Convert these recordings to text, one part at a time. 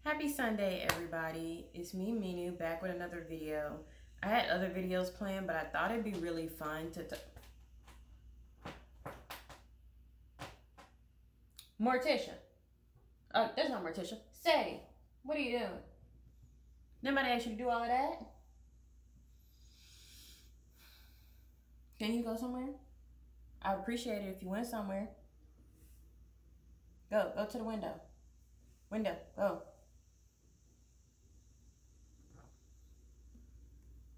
Happy Sunday, everybody. It's me, Minu, back with another video. I had other videos planned, but I thought it'd be really fun to... Morticia. Oh, there's no Morticia. Say, what are you doing? Nobody asked you to do all of that? Can you go somewhere? I would appreciate it if you went somewhere. Go to the window. Window, go.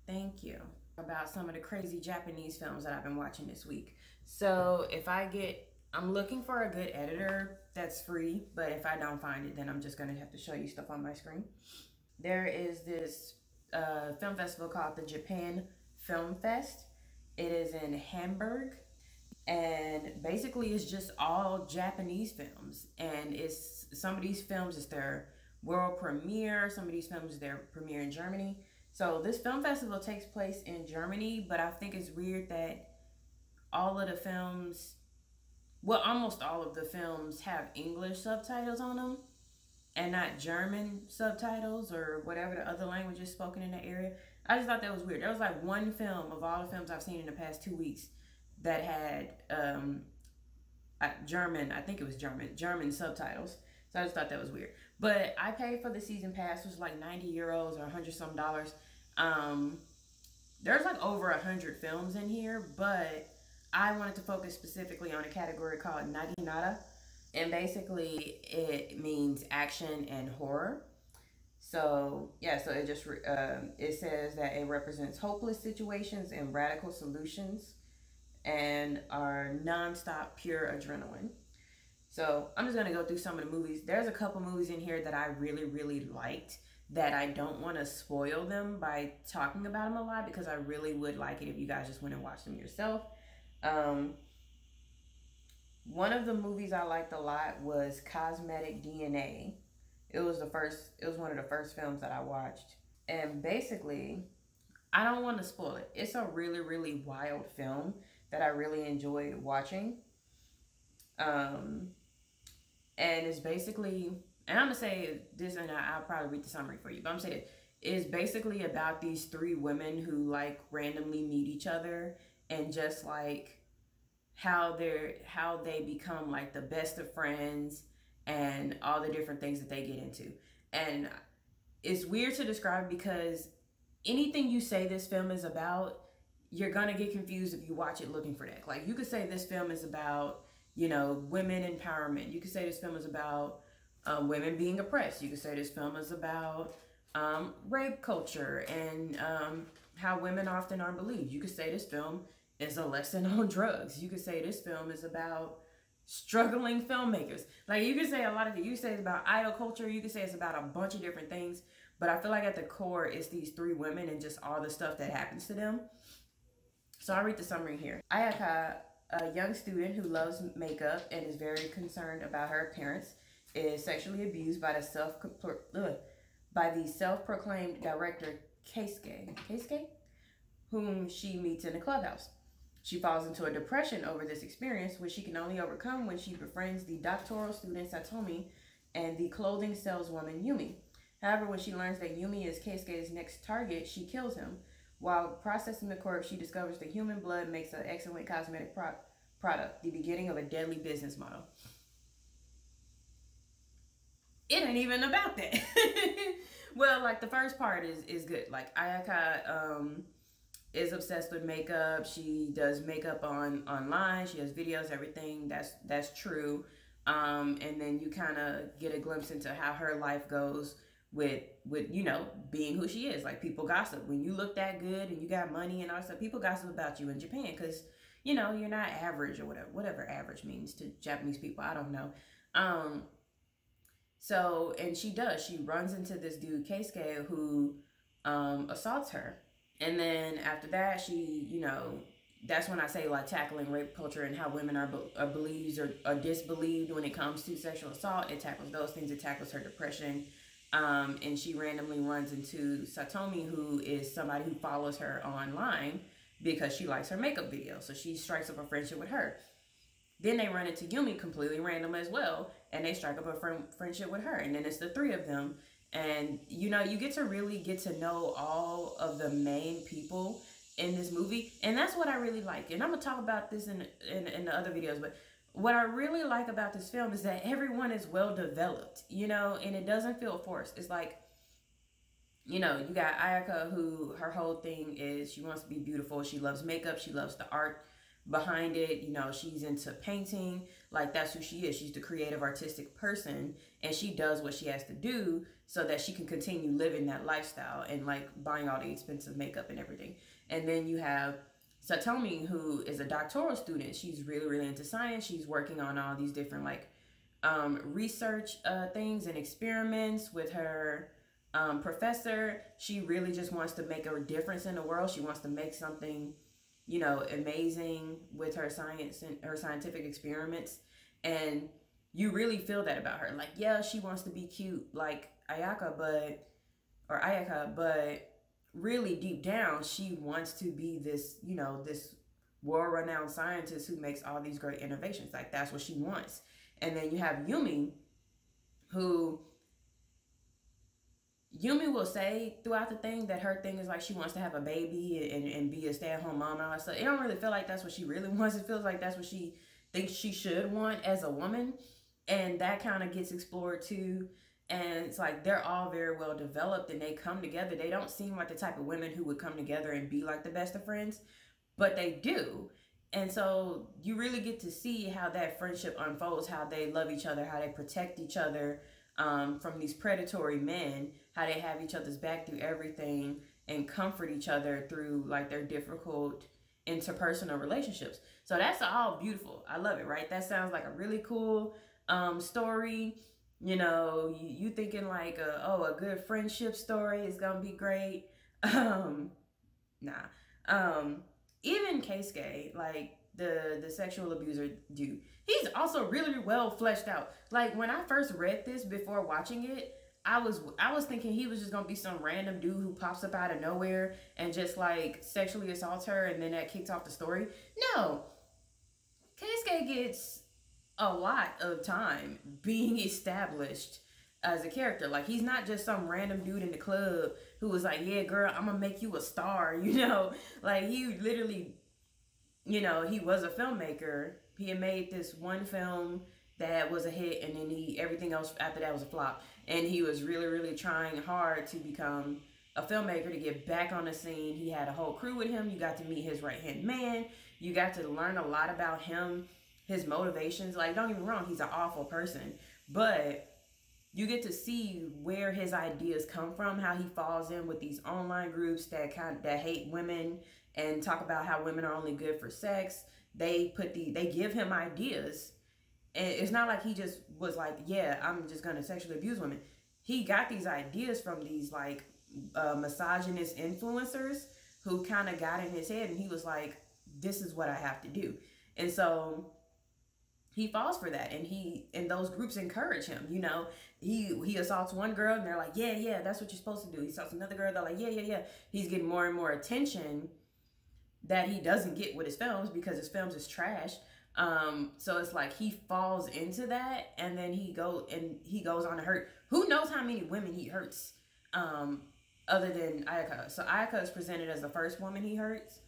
Thank you. About some of the crazy Japanese films that I've been watching this week. So if I'm looking for a good editor that's free, but if I don't find it, then I'm just gonna have to show you stuff on my screen. There is this film festival called the Japan Film Fest. It is in Hamburg, and basically it's just all Japanese films. And it's some of these films is their world premiere, some of these films is their premiere in Germany. So this film festival takes place in Germany, but I think it's weird that all of the films, well, almost all of the films have English subtitles on them and not German subtitles or whatever the other language is spoken in the area. I just thought that was weird. There was like one film of all the films I've seen in the past 2 weeks that had German, I think it was German subtitles. So I just thought that was weird. But I paid for the season pass, which was like 90 euros or 100 some dollars. There's like over 100 films in here, but I wanted to focus specifically on a category called Naginata. And basically it means action and horror. So yeah, so it just it says that it represents hopeless situations and radical solutions and are non-stop pure adrenaline. So I'm just gonna go through some of the movies. There's a couple movies in here that I really liked that I don't want to spoil them by talking about them a lot, because I really would like it if you guys just went and watched them yourself. One of the movies I liked a lot was Cosmetic DNA. It was one of the first films that I watched. And basically, I don't want to spoil it. It's a really wild film that I really enjoyed watching. And it's basically, and I'm gonna say this, and I'll probably read the summary for you, but I'm gonna say it is basically about these three women who like randomly meet each other, and just like how they become like the best of friends and all the different things that they get into. And it's weird to describe because anything you say this film is about, you're gonna get confused if you watch it looking for that. Like, you could say this film is about, you know, women empowerment. You could say this film is about women being oppressed. You could say this film is about rape culture and how women often aren't believed. You could say this film is a lesson on drugs. You could say this film is about struggling filmmakers. Like, you could say a lot of things. You could say it's about idol culture. You could say it's about a bunch of different things. But I feel like at the core, it's these three women and just all the stuff that happens to them. So I'll read the summary here. Ayaka, a young student who loves makeup and is very concerned about her appearance, is sexually abused by the self-proclaimed director Keisuke, whom she meets in a clubhouse. She falls into a depression over this experience, which she can only overcome when she befriends the doctoral student Satomi and the clothing saleswoman Yumi. However, when she learns that Yumi is Keisuke's next target, she kills him. While processing the corpse, she discovers that human blood makes an excellent cosmetic product, the beginning of a deadly business model. It ain't even about that. Well, like, the first part is good. Like, Ayaka is obsessed with makeup. She does makeup online. She has videos, everything. That's true. And then you kind of get a glimpse into how her life goes with you know, being who she is. Like, people gossip when you look that good and you got money and all that stuff. People gossip about you in Japan because, you know, you're not average or whatever average means to Japanese people. I don't know. So, and she runs into this dude Keisuke who assaults her. And then after that, she, you know, that's when I say, like, tackling rape culture and how women are believed or disbelieved when it comes to sexual assault. It tackles those things. It tackles her depression. And she randomly runs into Satomi, who is somebody who follows her online because she likes her makeup videos. So she strikes up a friendship with her. Then they run into Yumi completely random as well, and they strike up a friendship with her, and then it's the three of them. And you know, you get to really get to know all of the main people in this movie, and that's what I really like. And I'm gonna talk about this in the other videos, but what I really like about this film is that everyone is well developed, you know, and it doesn't feel forced. It's like, you know, you got Ayaka, who her whole thing is she wants to be beautiful. She loves makeup. She loves the art behind it. You know, she's into painting. Like, that's who she is. She's the creative, artistic person, and she does what she has to do so that she can continue living that lifestyle and like buying all the expensive makeup and everything. And then you have Satomi, who is a doctoral student. She's really, really into science. She's working on all these different like research things and experiments with her professor. She really just wants to make a difference in the world. She wants to make something, you know, amazing with her science and her scientific experiments. And you really feel that about her. Like, yeah, she wants to be cute like Ayaka, but really deep down, she wants to be this, you know, this world-renowned scientist who makes all these great innovations. Like, that's what she wants. And then you have Yumi, who Yumi will say throughout the thing that her thing is like she wants to have a baby and be a stay-at-home mom and all that stuff. It don't really feel like that's what she really wants. It feels like that's what she thinks she should want as a woman. And that kind of gets explored too. And it's like they're all very well developed and they come together. They don't seem like the type of women who would come together and be like the best of friends, but they do. And so you really get to see how that friendship unfolds, how they love each other, how they protect each other from these predatory men, how they have each other's back through everything and comfort each other through like their difficult interpersonal relationships. So that's all beautiful. I love it, right? That sounds like a really cool story. You know, you thinking like, a good friendship story is gonna be great. Even Keisuke, like the sexual abuser dude, he's also really well fleshed out. Like, when I first read this before watching it, I was thinking he was just gonna be some random dude who pops up out of nowhere and just like sexually assaults her, and then that kicks off the story. No, Keisuke gets a lot of time being established as a character. Like, he's not just some random dude in the club who was like, yeah, girl, I'm gonna make you a star, you know? Like, he literally, you know, he was a filmmaker. He had made this one film that was a hit, and then everything else after that was a flop. And he was really, really trying hard to become a filmmaker, to get back on the scene. He had a whole crew with him. You got to meet his right-hand man. You got to learn a lot about him, his motivations. Like, don't get me wrong, he's an awful person, but you get to see where his ideas come from, how he falls in with these online groups that hate women and talk about how women are only good for sex. They give him ideas, and it's not like he just was like, yeah, I'm just gonna sexually abuse women. He got these ideas from these like misogynist influencers who kind of got in his head, and he was like, this is what I have to do. And so he falls for that, and those groups encourage him. You know, he assaults one girl and they're like, yeah, that's what you're supposed to do. He assaults another girl, they're like, yeah. He's getting more and more attention that he doesn't get with his films because his films is trash. So it's like he falls into that, and then he goes on to hurt who knows how many women he hurts, other than Ayaka. So Ayaka is presented as the first woman he hurts.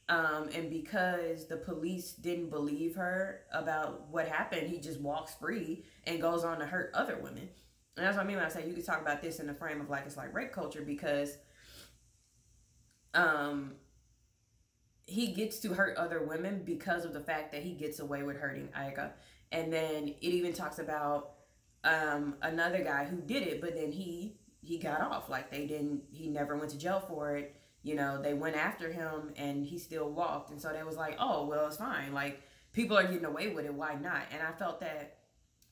And because the police didn't believe her about what happened, he just walks free and goes on to hurt other women. And that's what I mean when I say you can talk about this in the frame of like, it's like rape culture, because he gets to hurt other women because of the fact that he gets away with hurting Ayaka. And then it even talks about another guy who did it, but then he got off. Like, he never went to jail for it. You know, they went after him and he still walked. And so they was like, oh, well, it's fine. Like, people are getting away with it. Why not? And I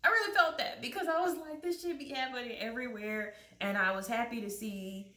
really felt that because I was like, this should be happening everywhere. And I was happy to see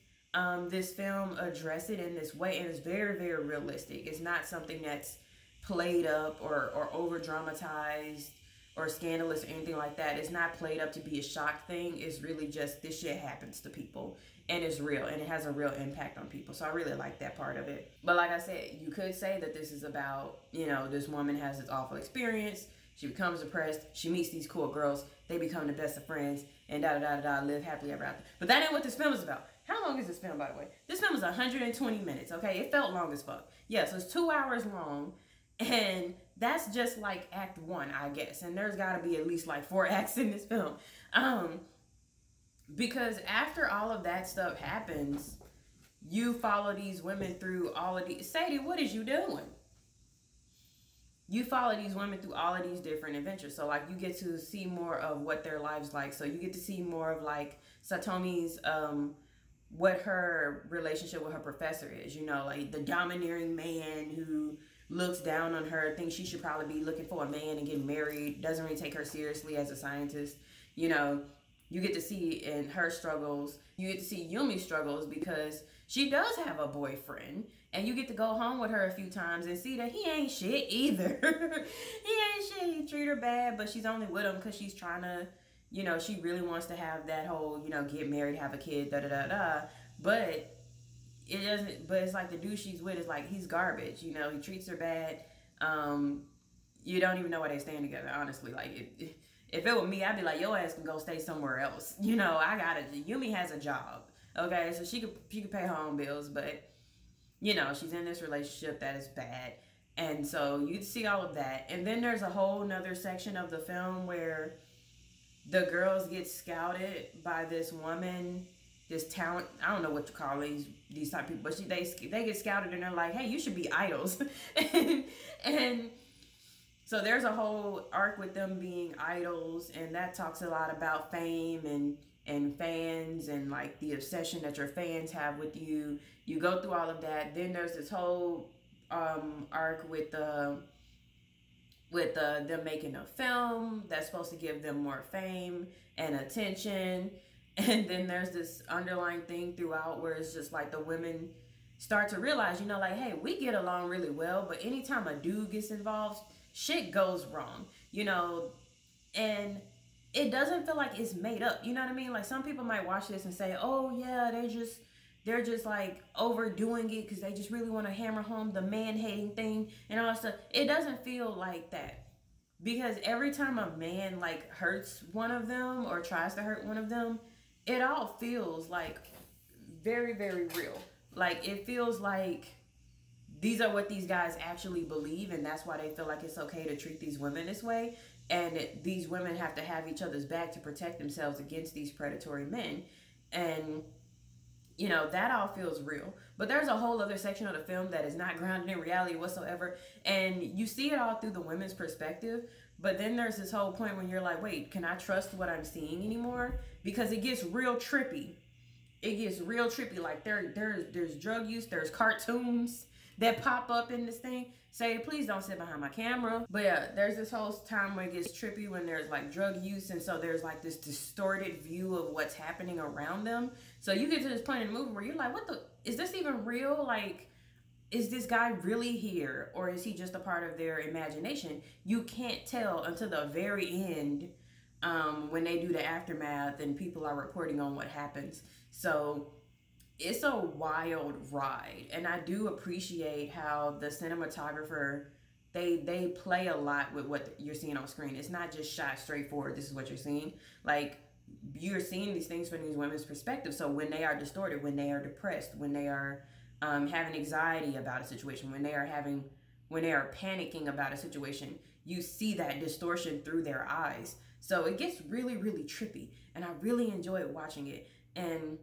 this film address it in this way. And it's very, very realistic. It's not something that's played up or over dramatized or scandalous or anything like that. It's not played up to be a shock thing. It's really just, this shit happens to people. And it's real, and it has a real impact on people. So I really like that part of it. But like I said, you could say that this is about, you know, this woman has this awful experience. She becomes depressed. She meets these cool girls. They become the best of friends, and live happily ever after. But that ain't what this film is about. How long is this film, by the way? This film is 120 minutes, okay? It felt long as fuck. Yeah, so it's 2 hours long, and that's just like act 1, I guess. And there's got to be at least like 4 acts in this film. Because after all of that stuff happens, you follow these women through all of these. Sadie, what is you doing? You follow these women through all of these different adventures. So, like, you get to see more of what their lives like. So, you get to see more of, like, Satomi's, what her relationship with her professor is. You know, like, the domineering man who looks down on her, thinks she should probably be looking for a man and getting married, doesn't really take her seriously as a scientist. You know, you get to see in her struggles. You get to see Yumi's struggles because she does have a boyfriend. And you get to go home with her a few times and see that he ain't shit either. He ain't shit. He treat her bad, but she's only with him because she's trying to, you know, she really wants to have that whole, you know, get married, have a kid, da-da-da-da. But it doesn't, but it's like the dude she's with is like, he's garbage. You know, he treats her bad. You don't even know why they stand together, honestly. Like, if it were me, I'd be like, your ass can go stay somewhere else. You know, Yumi has a job. Okay, so she could pay her own bills, but you know, she's in this relationship that is bad. And so you see all of that. And then there's a whole nother section of the film where the girls get scouted by this woman, this talent. I don't know what you call these type of people, but they get scouted and they're like, hey, you should be idols. and so there's a whole arc with them being idols, and that talks a lot about fame and fans and like the obsession that your fans have with you. You go through all of that. Then there's this whole arc with them making a film that's supposed to give them more fame and attention. And then there's this underlying thing throughout where it's just like the women start to realize, you know, like, hey, we get along really well, but anytime a dude gets involved, shit goes wrong, you know. And it doesn't feel like it's made up, you know what I mean? Like, some people might watch this and say, oh yeah, they're just like overdoing it because they just really want to hammer home the man-hating thing and all that stuff. It doesn't feel like that, because every time a man like hurts one of them or tries to hurt one of them, it all feels like very, very real. Like, it feels like these are what these guys actually believe, and that's why they feel like it's okay to treat these women this way. And these women have to have each other's back to protect themselves against these predatory men. And, you know, that all feels real. But there's a whole other section of the film that is not grounded in reality whatsoever. And you see it all through the women's perspective. But then there's this whole point when you're like, wait, can I trust what I'm seeing anymore? Because it gets real trippy. It gets real trippy. Like, there's drug use, there's cartoons that pop up in this thing. Say, please don't sit behind my camera. But yeah, there's this whole time where it gets trippy when there's like drug use, and so there's like this distorted view of what's happening around them. So you get to this point in the movie where you're like, is this even real? Like, is this guy really here, or is he just a part of their imagination? You can't tell until the very end, when they do the aftermath and people are reporting on what happens. So it's a wild ride, and I do appreciate how the cinematographer, they play a lot with what you're seeing on screen. It's not just shot straightforward, this is what you're seeing. Like, you're seeing these things from these women's perspective. So when they are distorted, when they are depressed, when they are having anxiety about a situation, when they are panicking about a situation, you see that distortion through their eyes. So it gets really, really trippy, and I really enjoy watching it. And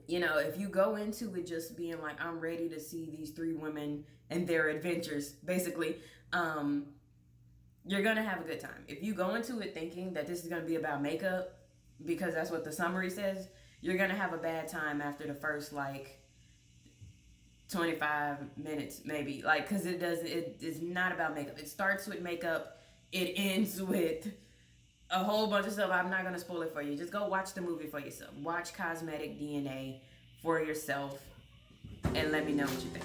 you know, if you go into it just being like, I'm ready to see these 3 women and their adventures, basically, you're going to have a good time. If you go into it thinking that this is going to be about makeup, because that's what the summary says, you're going to have a bad time after the first, like, 25 minutes, maybe. Like, because it is not about makeup. It starts with makeup. It ends with a whole bunch of stuff. I'm not going to spoil it for you. Just go watch the movie for yourself. Watch Cosmetic DNA for yourself and let me know what you think.